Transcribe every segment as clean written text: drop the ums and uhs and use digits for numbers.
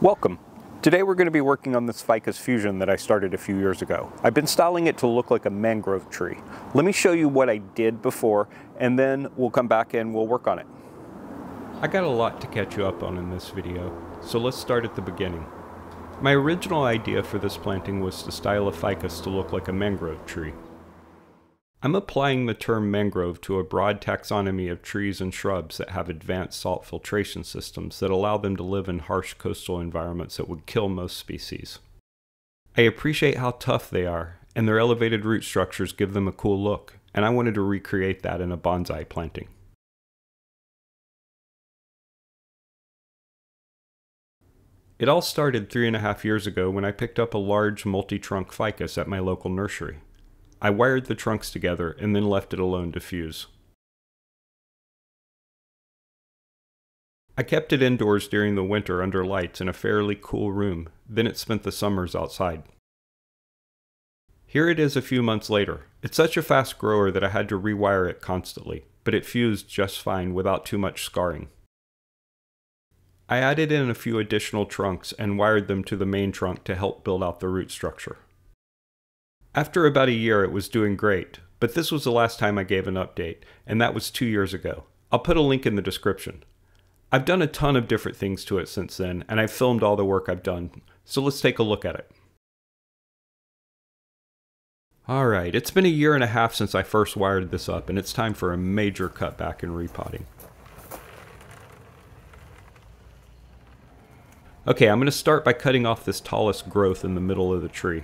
Welcome. Today we're going to be working on this Ficus fusion that I started a few years ago. I've been styling it to look like a mangrove tree. Let me show you what I did before, and then we'll come back and we'll work on it. I got a lot to catch you up on in this video, so let's start at the beginning. My original idea for this planting was to style a ficus to look like a mangrove tree. I'm applying the term mangrove to a broad taxonomy of trees and shrubs that have advanced salt filtration systems that allow them to live in harsh coastal environments that would kill most species. I appreciate how tough they are, and their elevated root structures give them a cool look, and I wanted to recreate that in a bonsai planting. It all started 3.5 years ago when I picked up a large multi-trunk ficus at my local nursery. I wired the trunks together and then left it alone to fuse. I kept it indoors during the winter under lights in a fairly cool room, then it spent the summers outside. Here it is a few months later. It's such a fast grower that I had to rewire it constantly, but it fused just fine without too much scarring. I added in a few additional trunks and wired them to the main trunk to help build out the root structure. After about a year it was doing great, but this was the last time I gave an update, and that was 2 years ago. I'll put a link in the description. I've done a ton of different things to it since then, and I've filmed all the work I've done, so let's take a look at it. Alright, it's been 1.5 years since I first wired this up, and it's time for a major cutback and repotting. Okay, I'm going to start by cutting off this tallest growth in the middle of the tree.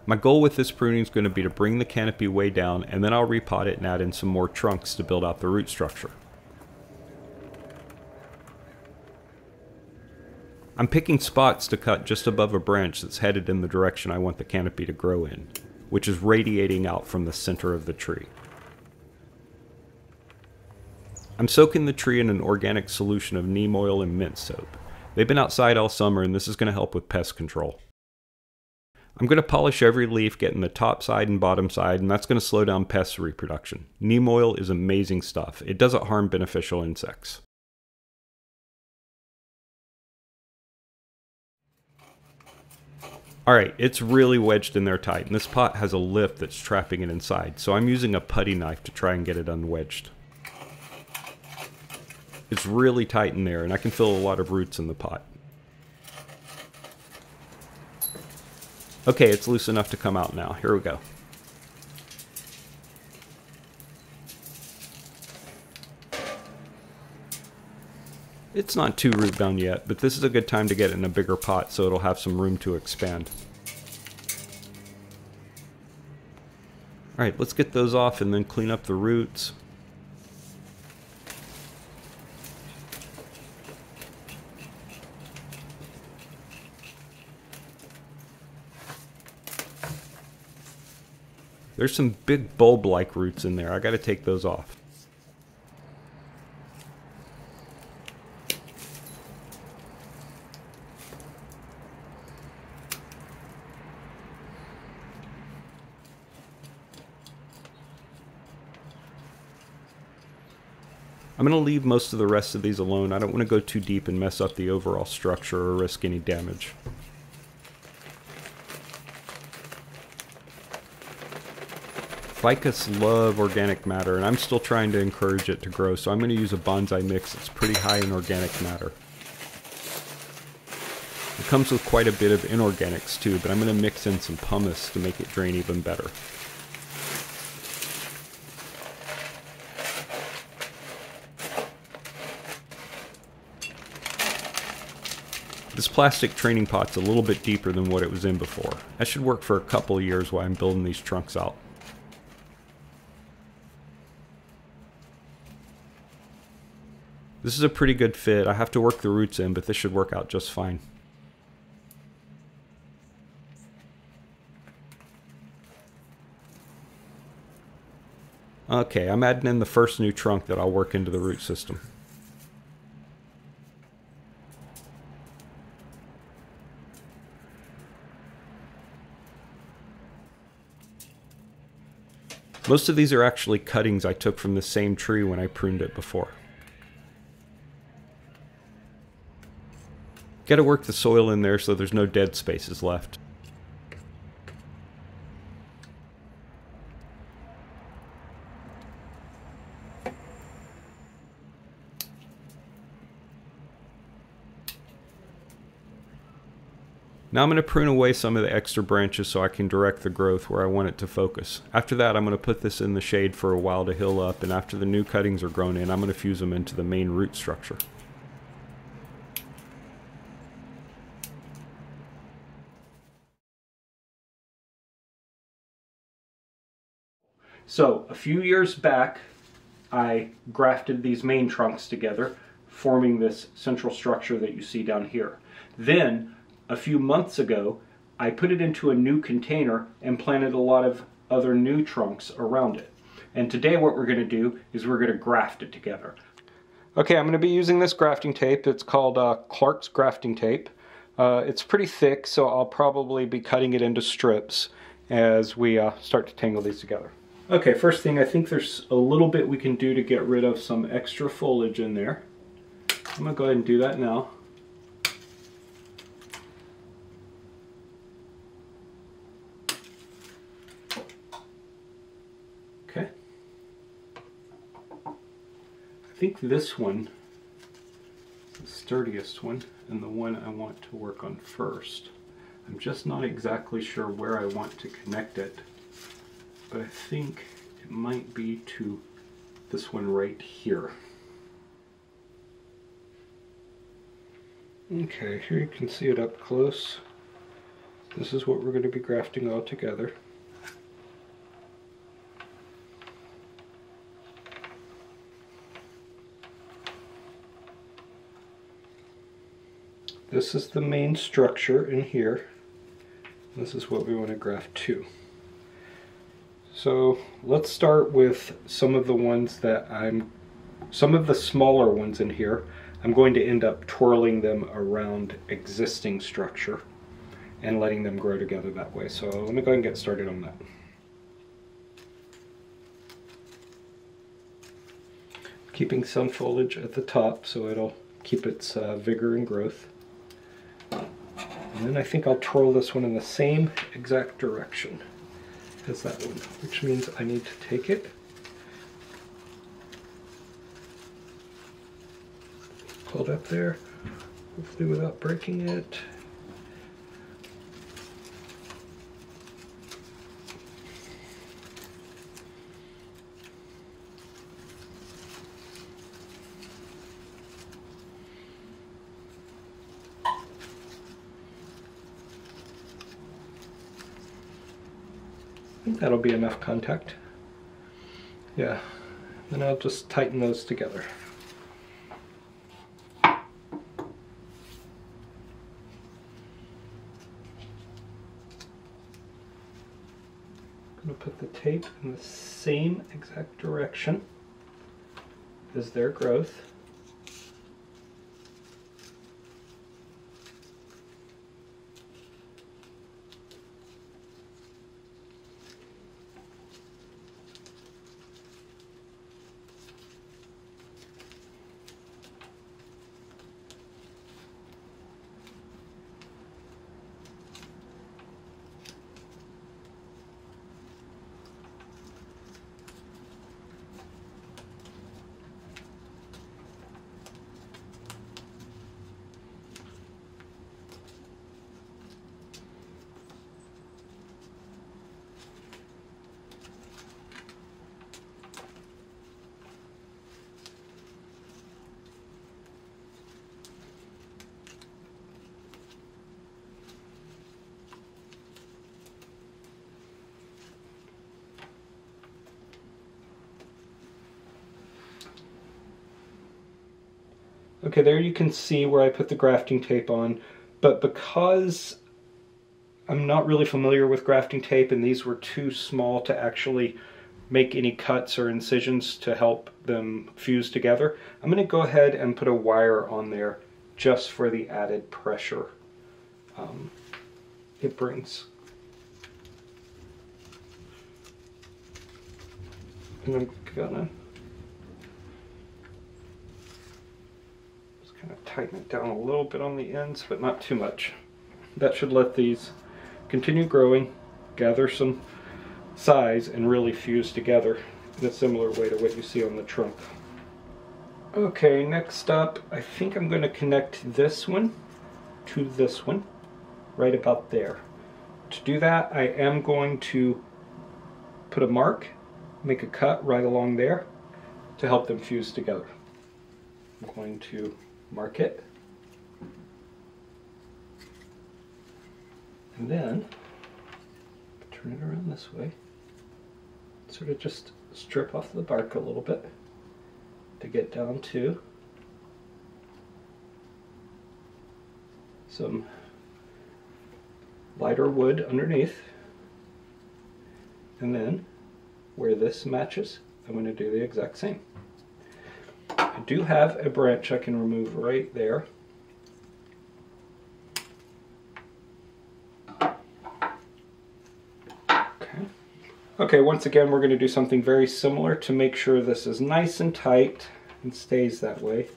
My goal with this pruning is going to be to bring the canopy way down, and then I'll repot it and add in some more trunks to build out the root structure. I'm picking spots to cut just above a branch that's headed in the direction I want the canopy to grow in, which is radiating out from the center of the tree. I'm soaking the tree in an organic solution of neem oil and mint soap. They've been outside all summer, and this is going to help with pest control. I'm going to polish every leaf, getting the top side and bottom side, and that's going to slow down pest reproduction. Neem oil is amazing stuff. It doesn't harm beneficial insects. Alright, it's really wedged in there tight, and this pot has a lip that's trapping it inside, so I'm using a putty knife to try and get it unwedged. It's really tight in there, and I can feel a lot of roots in the pot. Okay, it's loose enough to come out now. Here we go. It's not too root bound yet, but this is a good time to get it in a bigger pot so it'll have some room to expand. Alright, let's get those off and then clean up the roots. There's some big bulb-like roots in there. I gotta take those off. I'm going to leave most of the rest of these alone. I don't want to go too deep and mess up the overall structure or risk any damage. Ficus love organic matter, and I'm still trying to encourage it to grow, so I'm going to use a bonsai mix that's pretty high in organic matter. It comes with quite a bit of inorganics too, but I'm going to mix in some pumice to make it drain even better. This plastic training pot's a little bit deeper than what it was in before. That should work for a couple of years while I'm building these trunks out. This is a pretty good fit. I have to work the roots in, but this should work out just fine. Okay, I'm adding in the first new trunk that I'll work into the root system. Most of these are actually cuttings I took from the same tree when I pruned it before. Got to work the soil in there so there's no dead spaces left. Now I'm going to prune away some of the extra branches so I can direct the growth where I want it to focus. After that, I'm going to put this in the shade for a while to heal up, and after the new cuttings are grown in, I'm going to fuse them into the main root structure. So, a few years back, I grafted these main trunks together, forming this central structure that you see down here. Then, a few months ago, I put it into a new container and planted a lot of other new trunks around it. And today what we're going to do is we're going to graft it together. Okay, I'm going to be using this grafting tape. It's called Clark's grafting tape. It's pretty thick, so I'll probably be cutting it into strips as we start to tangle these together. Okay, first thing, I think there's a little bit we can do to get rid of some extra foliage in there. I'm going to go ahead and do that now. Okay. I think this one is the sturdiest one and the one I want to work on first. I'm just not exactly sure where I want to connect it, but I think it might be to this one right here. Okay, here you can see it up close. This is what we're going to be grafting all together. This is the main structure in here. This is what we want to graft to. So let's start with some of the ones that some of the smaller ones in here. I'm going to end up twirling them around existing structure and letting them grow together that way. So let me go ahead and get started on that. Keeping some foliage at the top so it'll keep its vigor and growth. And then I think I'll twirl this one in the same exact direction as that one, which means I need to take it, pull it up there, hopefully without breaking it. I think that'll be enough contact. Yeah, then I'll just tighten those together. I'm going to put the tape in the same exact direction as their growth. Okay, there you can see where I put the grafting tape on, but because I'm not really familiar with grafting tape and these were too small to actually make any cuts or incisions to help them fuse together, I'm going to go ahead and put a wire on there just for the added pressure it brings. And I'm gonna just kind of tighten it down a little bit on the ends, but not too much. That should let these continue growing, gather some size, and really fuse together in a similar way to what you see on the trunk. Okay, next up, I think I'm going to connect this one to this one, right about there. To do that, I am going to put a mark, make a cut right along there to help them fuse together. I'm going to mark it, and then turn it around this way, sort of just strip off the bark a little bit to get down to some lighter wood underneath. And then where this matches, I'm going to do the exact same. I do have a branch I can remove right there. Okay, once again we're going to do something very similar to make sure this is nice and tight and stays that way.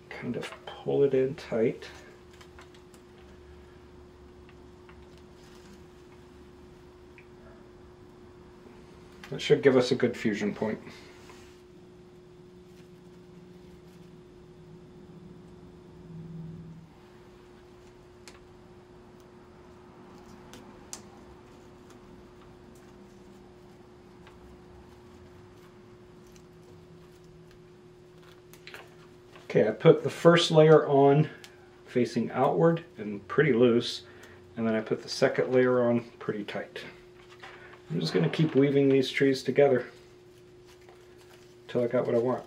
Kind of pull it in tight. That should give us a good fusion point. Okay, I put the first layer on facing outward and pretty loose, and then I put the second layer on pretty tight. I'm just going to keep weaving these trees together until I got what I want.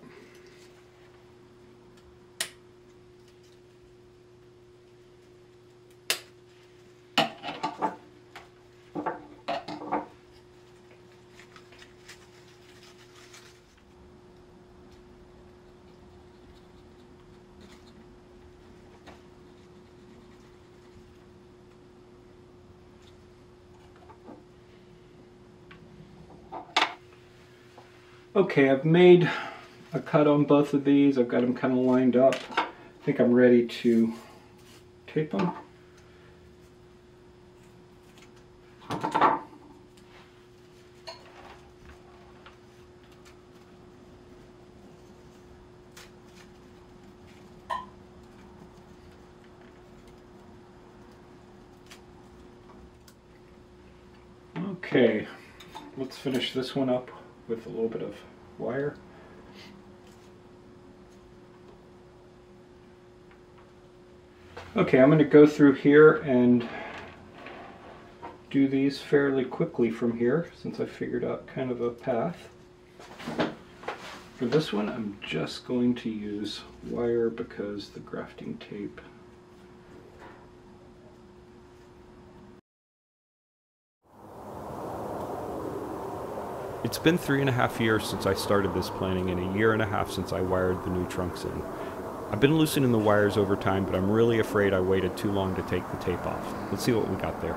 Okay, I've made a cut on both of these. I've got them kind of lined up. I think I'm ready to tape them. Okay, let's finish this one up with a little bit of wire. Okay, I'm going to go through here and do these fairly quickly from here since I figured out kind of a path. For this one, I'm just going to use wire because the grafting tape It's been 3.5 years since I started this planning and 1.5 years since I wired the new trunks in. I've been loosening the wires over time, but I'm really afraid I waited too long to take the tape off. Let's see what we got there.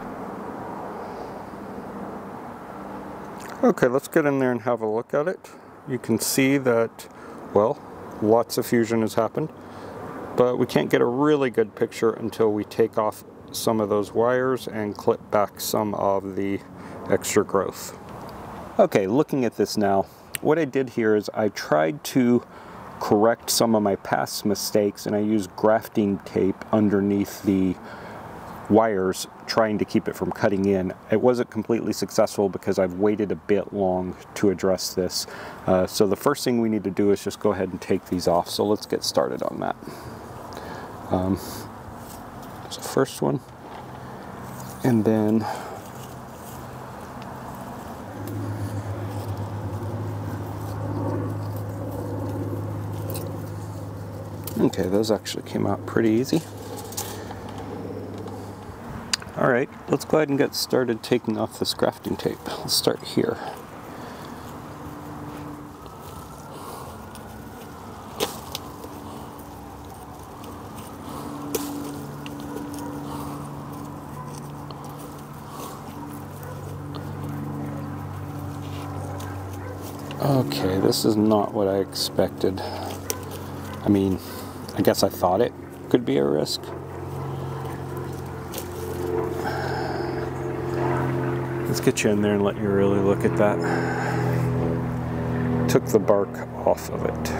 Okay, let's get in there and have a look at it. You can see that, well, lots of fusion has happened, but we can't get a really good picture until we take off some of those wires and clip back some of the extra growth. Okay, looking at this now, what I did here is I tried to correct some of my past mistakes and I used grafting tape underneath the wires trying to keep it from cutting in. It wasn't completely successful because I've waited a bit long to address this. So the first thing we need to do is just go ahead and take these off. So let's get started on that. There's the first one. And then okay, those actually came out pretty easy. All right, let's go ahead and get started taking off this grafting tape. Let's start here. Okay, this is not what I expected. I mean, I guess I thought it could be a risk. Let's get you in there and let you really look at that. Took the bark off of it.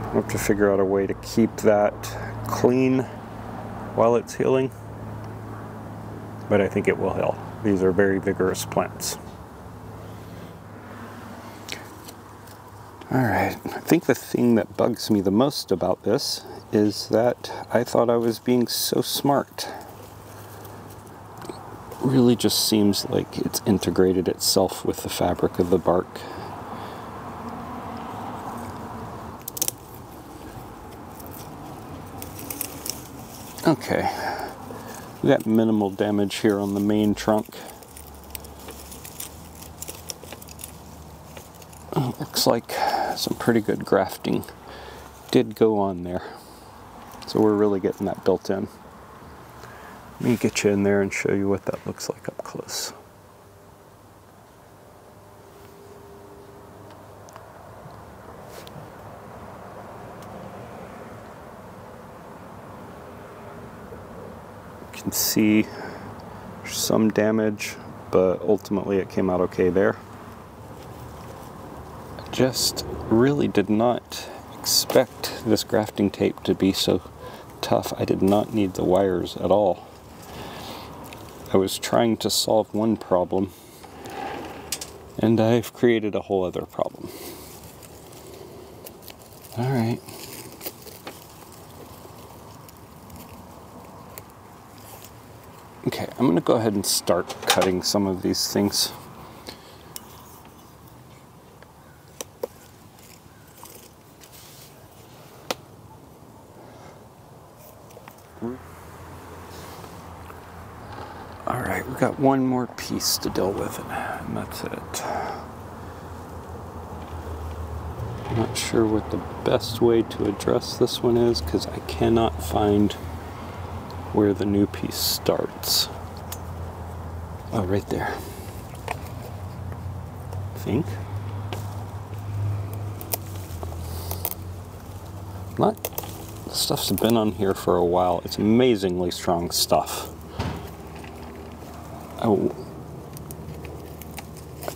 I'll have to figure out a way to keep that clean while it's healing, but I think it will heal. These are very vigorous plants. All right, I think the thing that bugs me the most about this is that I thought I was being so smart. It really just seems like it's integrated itself with the fabric of the bark. Okay, we got minimal damage here on the main trunk. Looks like some pretty good grafting did go on there. So we're really getting that built in. Let me get you in there and show you what that looks like up close. You can see some damage, but ultimately it came out okay there. I just really did not expect this grafting tape to be so tough. I did not need the wires at all. I was trying to solve one problem, and I've created a whole other problem. All right. Okay, I'm going to go ahead and start cutting some of these things. All right, we've got one more piece to deal with, and that's it. I'm not sure what the best way to address this one is because I cannot find where the new piece starts. Oh, right there. I think. This stuff's been on here for a while. It's amazingly strong stuff. I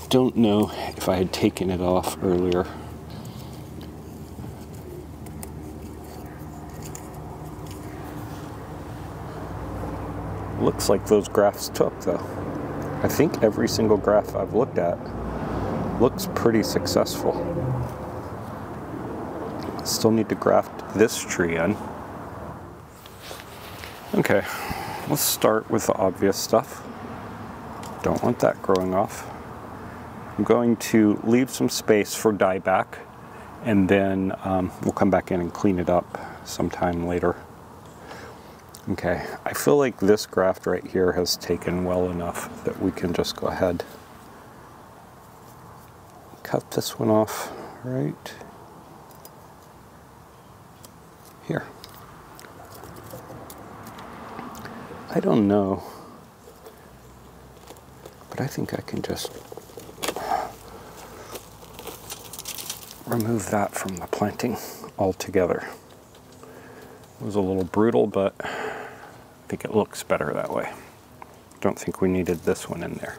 don't know if I had taken it off earlier. Looks like those grafts took, though. I think every single graph I've looked at looks pretty successful. Still need to graft this tree in. Okay, let's start with the obvious stuff. Don't want that growing off. I'm going to leave some space for dieback, and then we'll come back in and clean it up sometime later. Okay, I feel like this graft right here has taken well enough that we can just go ahead. Cut this one off right here. I don't know, but I think I can just remove that from the planting altogether. It was a little brutal, but I think it looks better that way. Don't think we needed this one in there.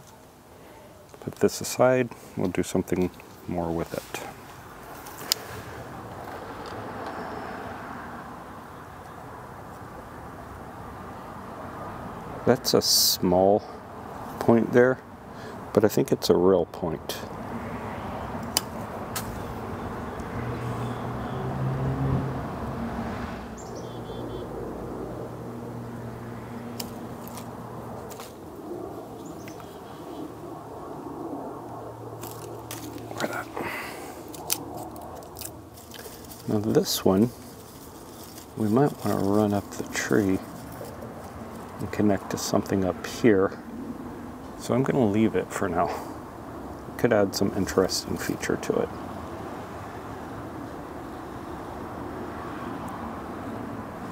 Put this aside, we'll do something more with it. That's a small point there, but I think it's a real point. Now this one, we might want to run up the tree and connect to something up here. So I'm going to leave it for now. It could add some interesting feature to it.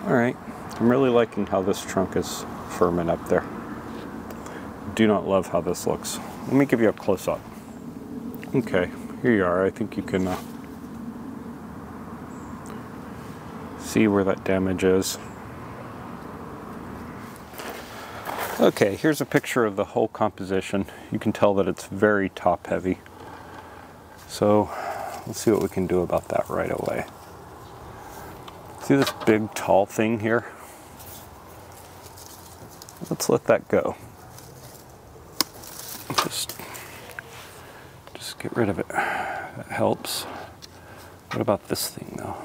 All right, I'm really liking how this trunk is firming up there. do not love how this looks. Let me give you a close-up. Okay, here you are. I think you can see where that damage is. Okay, here's a picture of the whole composition. You can tell that it's very top heavy. So let's see what we can do about that right away. See this big tall thing here? Let's let that go. Just get rid of it. That helps. What about this thing though?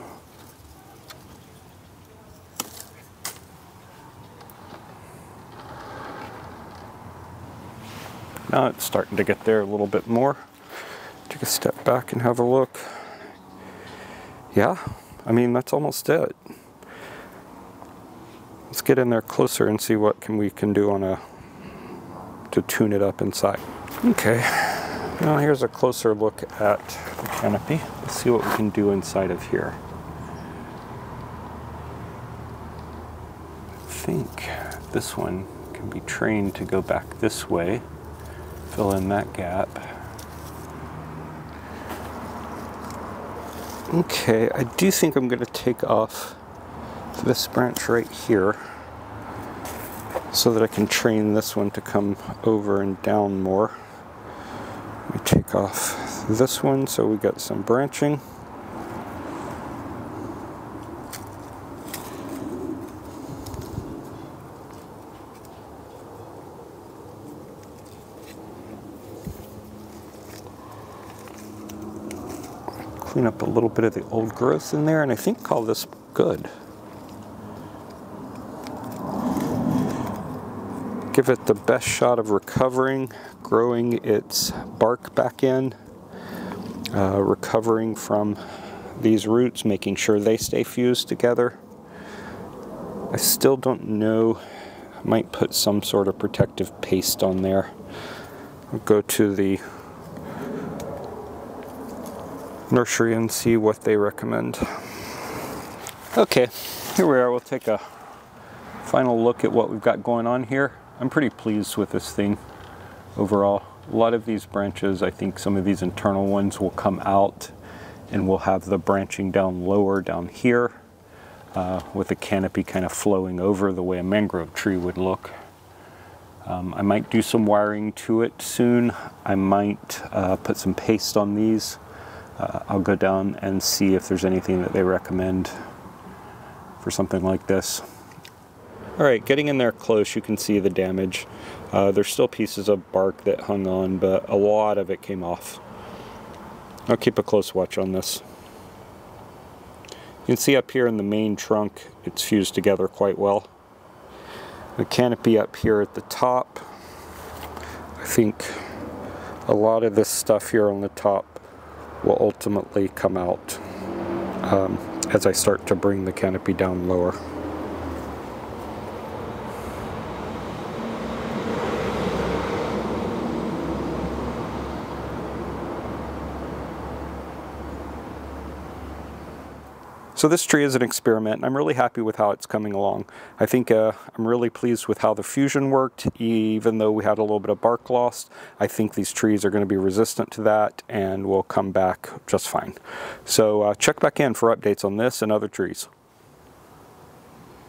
Now it's starting to get there a little bit more. Take a step back and have a look. Yeah, I mean, that's almost it. Let's get in there closer and see what we can do to tune it up inside. Okay, now here's a closer look at the canopy. Let's see what we can do inside of here. I think this one can be trained to go back this way. Fill in that gap. Okay, I do think I'm going to take off this branch right here so that I can train this one to come over and down more. Let me take off this one so we got some branching. Clean up a little bit of the old growth in there, and I think all this good. Give it the best shot of recovering, growing its bark back in, recovering from these roots, making sure they stay fused together. I still don't know. I might put some sort of protective paste on there. I'll go to the nursery and see what they recommend. Okay, here we are. We'll take a final look at what we've got going on here. I'm pretty pleased with this thing overall. A lot of these branches, I think some of these internal ones will come out and we'll have the branching down lower down here with the canopy kind of flowing over the way a mangrove tree would look. I might do some wiring to it soon. I might put some paste on these. I'll go down and see if there's anything that they recommend for something like this. All right, getting in there close, you can see the damage. There's still pieces of bark that hung on, but a lot of it came off. I'll keep a close watch on this. You can see up here in the main trunk, it's fused together quite well. The canopy up here at the top, I think a lot of this stuff here on the top will ultimately come out as I start to bring the canopy down lower. So this tree is an experiment, and I'm really happy with how it's coming along. I think I'm really pleased with how the fusion worked, even though we had a little bit of bark loss. I think these trees are going to be resistant to that and will come back just fine. So check back in for updates on this and other trees.